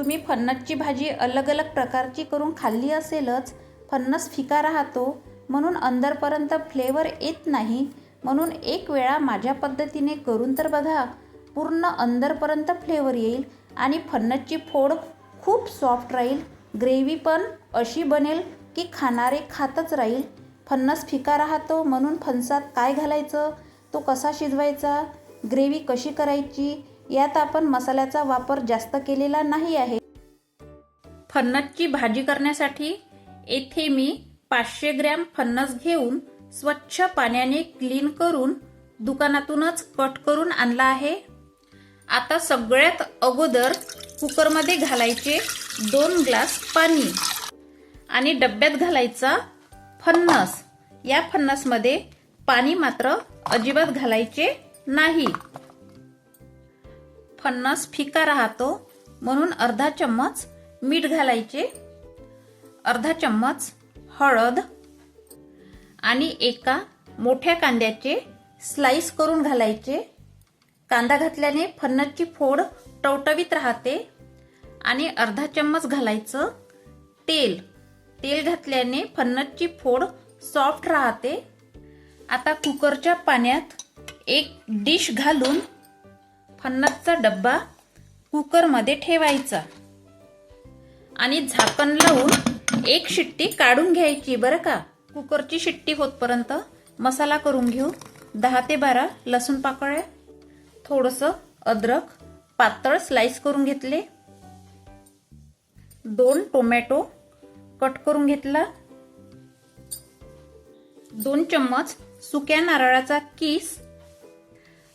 तुम्ही फणसची भाजी अलग अलग प्रकारची करून खाल्ली असेलच। फणस फिका राहतो म्हणून अंदरपर्यंत फ्लेवर येत नाही, म्हणून एक वेळा माझ्या पद्धतीने करून तर बघा, पूर्ण अंदरपर्यंत फ्लेवर येईल आणि फणसची फोड खूप सॉफ्ट राहील। ग्रेव्ही पण अशी बनेल की खाणारे खातच राहील। फणस फिका राहतो म्हणून फणसात काय घालायचं, तो कसा शिजवायचा, ग्रेव्ही कशी करायची, यात आपण मसाल्याचा वापर जास्त केलेला नाही आहे। फणसची भाजी करण्यासाठी येथे मी 500 ग्रॅम फणस घेऊन स्वच्छ पाण्याने क्लीन करून दुकानातूनच कट करून आणला आहे। आता सगळ्यात अगोदर कुकरमध्ये घालायचे 2 ग्लास पाणी आणि डब्यात घालायचा फणस। या फणसमध्ये पाणी मात्र अजिबात घालायचे नाही। फणस फिका राहतो म्हणून अर्धा चम्मच मीठ घालायचे, अर्धा चम्मच हळद आणि एका मोठ्या कांद्याचे स्लाइस करून घालायचे। कांदा घातल्याने फणसची फोड टवटवीत राहते। आणि अर्धा चम्मच घालायचं तेल। तेल घातल्याने फणसची फोड सॉफ्ट राहते। आता कुकरच्या पाण्यात एक डिश घालून फणसचा डब्बा कुकरमध्ये ठेवायचा आणि झाकण लावून एक शिट्टी काढून घ्यायची बरं का। कुकरची शिट्टी होतपर्यंत मसाला करून घेऊ। 10 ते 12 लसूण पाकळ्या, थोडंसं अद्रक पातळ स्लाइस करून घेतले, 2 टोमॅटो कट करून घेतला, 2 चम्मच सुक्या नारळाचा किस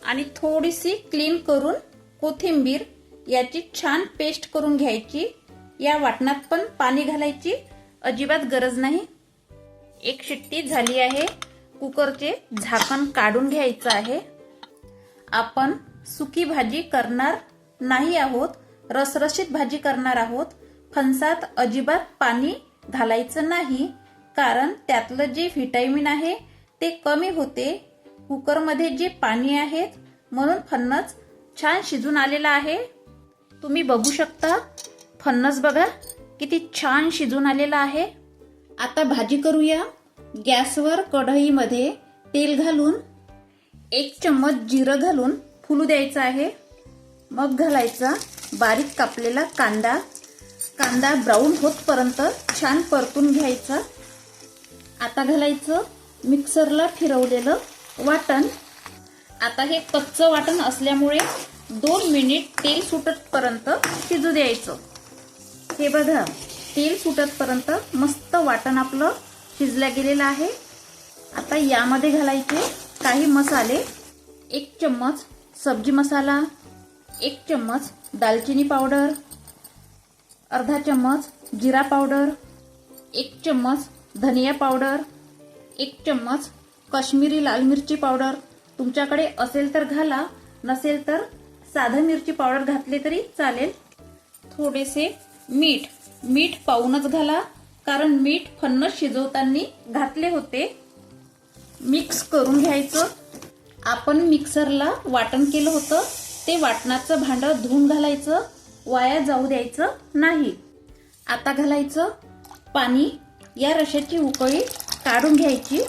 आणि थोडीशी क्लीन करून कोथिंबीर याची छान पेस्ट करून घ्यायची। या वाटणात पण पाणी घालायची अजिबात गरज नाही। एक शिट्टी झाली आहे, कुकरचे झाकण काढून घ्यायचं आहे। आपण सुकी भाजी करणार नाही आहोत, रसरशीत भाजी करणार आहोत। फणसात अजिबात पाणी घालायचं नाही, कारण त्यातलं जे व्हिटॅमिन आहे ते कमी होते। कुकरमध्ये जे पाणी आहे म्हणून फणस छान शिजून आलेला आहे। तुम्ही बघू शकता, फणस बघा किती छान शिजून आलेला आहे। आता भाजी करूया। गॅसवर कढईमध्ये तेल घालून 1 चम्मच जिरं घालून फुलू द्यायचं आहे। मग घालायचा बारीक कापलेला कांदा। कांदा ब्राऊन होतपर्यंत छान परतून घ्यायचा। आता घालायचं मिक्सरला फिरवलेलं वाटण। आता हे कच्चं वाटण असल्यामुळे 2 मिनिट तेल सुटतपर्यंत शिजू द्यायचं। हे बघा, तेल सुटतपर्यंत मस्त वाटण आपलं शिजल्या गेलेलं आहे। आता यामध्ये घालायचे काही मसाले। 1 चम्मच सब्जी मसाला, 1 चम्मच दालचिनी पावडर, अर्धा चम्मच जिरा पावडर, 1 चम्मच धनिया पावडर, 1 चम्मच काश्मीरी लाल मिरची पावडर। तुमच्याकडे असेल तर घाला, नसेल तर साधी मिरची पावडर घातली तरी चालेल। थोडेसे मीठ पाहूनच घाला, कारण मीठ फणस शिजवताना घातले होते। मिक्स करून घ्यायचं। आपण मिक्सरला वाटण केलं होतं ते वाटणाचं भांडं धुवून घालायचं, वाया जाऊ द्यायचं नाही। आता घालायचं पाणी। या रश्याची उकळी काढून घ्यायची।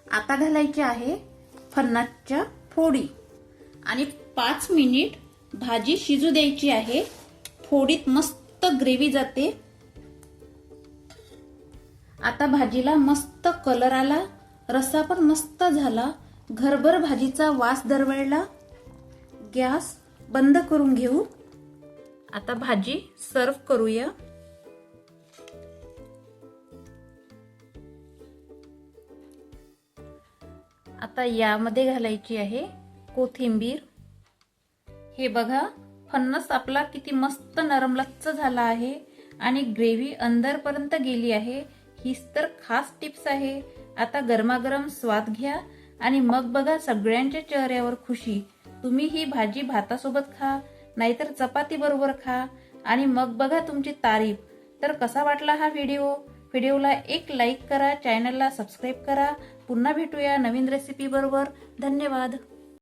आता घालायची आहे फणसच्या फोडी आणि 5 मिनिट भाजी शिजू द्यायची आहे। फोडीत मस्त ग्रेव्ही जाते। आता भाजीला मस्त कलर आला, रस्सा पण मस्त झाला, घरभर भाजीचा वास दरवळला। गॅस बंद करून घेऊ। आता भाजी सर्व करूया। आता यामध्ये घालायची आहे कोथिंबीर। हे बघा, फणस आपला किती मस्त नरम लच्च झाला आहे आणि ग्रेव्ही अंदरपर्यंत गेली आहे। हीच तर खास टिप्स आहे। आता गरमागरम स्वाद घ्या आणि मग बघा सगळ्यांच्या चेहऱ्यावर खुशी। तुम्ही ही भाजी भातासोबत खा, नाहीतर चपाती बरोबर खा आणि मग बघा तुमची तारीफ। तर कसा वाटला हा व्हिडिओ? व्हिडिओला एक लाईक करा, चॅनलला सबस्क्राईब करा। पुन्हा भेटूया नवीन रेसिपी बरोबर। धन्यवाद।